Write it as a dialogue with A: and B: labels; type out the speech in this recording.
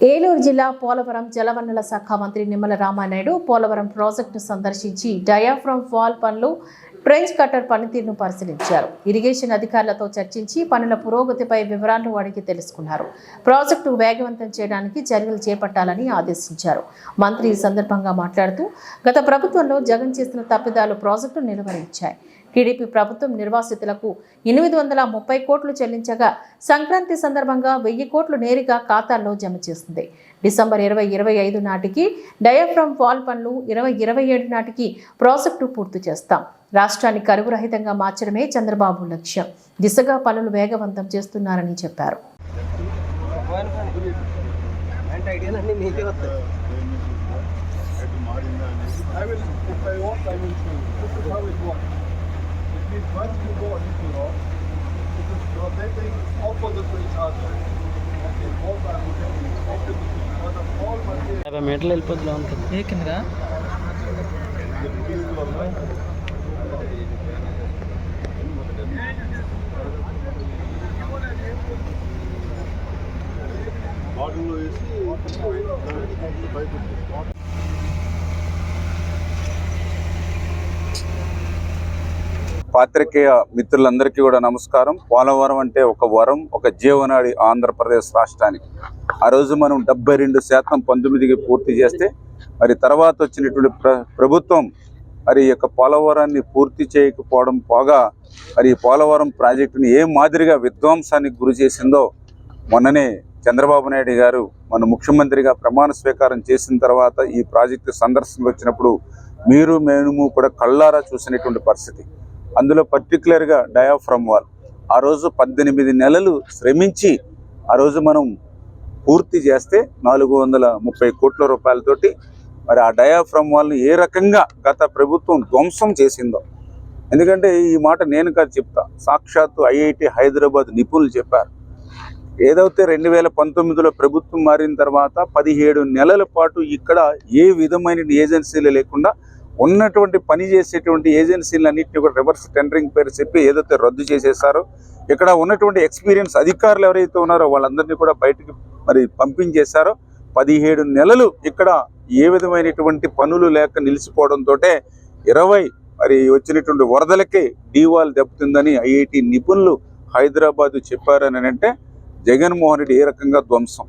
A: ఏలూరు జిల్లా పోలవరం జలవనరుల శాఖ మంత్రి నిమ్మల రామానాయుడు పోలవరం ప్రాజెక్టును సందర్శించి డయాఫ్రమ్ వాల్ పనులు, ట్రెంచ్ కట్టర్ పనితీరును పరిశీలించారు. ఇరిగేషన్ అధికారులతో చర్చించి పనుల పురోగతిపై వివరాలను అడిగి తెలుసుకున్నారు. ప్రాజెక్టు వేగవంతం చేయడానికి చర్యలు చేపట్టాలని ఆదేశించారు. మంత్రి ఈ సందర్భంగా మాట్లాడుతూ, గత ప్రభుత్వంలో జగన్ చేసిన తప్పిదాలు ప్రాజెక్టు నిలువరించాయి. టీడీపీ ప్రభుత్వం నిర్వాసితులకు 830 కోట్లు చెల్లించగా సంక్రాంతి సందర్భంగా 1000 కోట్లు నేరుగా ఖాతాల్లో జమ చేసింది. డిసెంబర్ 2025 నాటికి డయాఫ్రమ్ వాల్ పనులు, 2027 నాటికి ప్రాజెక్టు పూర్తి చేస్తాం. రాష్ట్రాన్ని కరువు రహితంగా మార్చడమే చంద్రబాబు లక్ష్యం. దిశగా పనులు వేగవంతం చేస్తున్నారని చెప్పారు.
B: Once you go into rock, it is rotating opposite to each other. Okay, both are rotating opposite to each other. All material.
C: अब मेटल వెళ్ళిపోద్ది ఉంటుంది. ఏ కిందగా?
B: బాడీలో వేసి బయట
D: పాత్రికేయ మిత్రులందరికీ కూడా నమస్కారం. పోలవరం అంటే ఒక వరం, ఒక జీవనాడి ఆంధ్రప్రదేశ్ రాష్ట్రానికి. ఆ రోజు మనం 72% 19కి పూర్తి చేస్తే, మరి తర్వాత వచ్చినటువంటి ప్రభుత్వం మరి ఈ యొక్క పోలవరాన్ని పూర్తి చేయకపోవడం పోగా, మరి ఈ పోలవరం ప్రాజెక్టుని ఏ మాదిరిగా విధ్వంసానికి గురి చేసిందో మొన్ననే చంద్రబాబు నాయుడు గారు మన ముఖ్యమంత్రిగా ప్రమాణ స్వీకారం చేసిన తర్వాత ఈ ప్రాజెక్టు సందర్శనకు వచ్చినప్పుడు మేము కూడా కళ్ళారా చూసినటువంటి పరిస్థితి. అందులో పర్టికులర్గా డయాఫ్రమ్ వాల్ ఆ రోజు 18 నెలలు శ్రమించి ఆ రోజు మనం పూర్తి చేస్తే 430 కోట్ల రూపాయలతోటి మరి ఆ డయాఫ్రమ్ వాల్ని ఏ రకంగా గత ప్రభుత్వం ధ్వంసం చేసిందో. ఎందుకంటే ఈ మాట నేను కాదు చెప్తా, సాక్షాత్తు ఐఐటి హైదరాబాద్ నిపుణులు చెప్పారు. ఏదైతే 2019లో ప్రభుత్వం మారిన తర్వాత 17 నెలల పాటు ఇక్కడ ఏ విధమైన ఏజెన్సీలు లేకుండా ఉన్నటువంటి పని చేసేటువంటి ఏజెన్సీలన్నింటినీ కూడా రివర్స్ టెండరింగ్ పేరు చెప్పి ఏదైతే రద్దు చేసేసారో, ఇక్కడ ఉన్నటువంటి ఎక్స్పీరియన్స్ అధికారులు ఎవరైతే ఉన్నారో వాళ్ళందరినీ కూడా బయటకు మరి పంపించేశారో. 17 నెలలు ఇక్కడ ఏ విధమైనటువంటి పనులు లేక నిలిచిపోవడంతో 20 మరి వచ్చినటువంటి వరదలకే డీవాల్ దెబ్బతిందని ఐఐటి నిపుణులు హైదరాబాద్ చెప్పారని అంటే జగన్మోహన్ రెడ్డి ఏ రకంగా ధ్వంసం.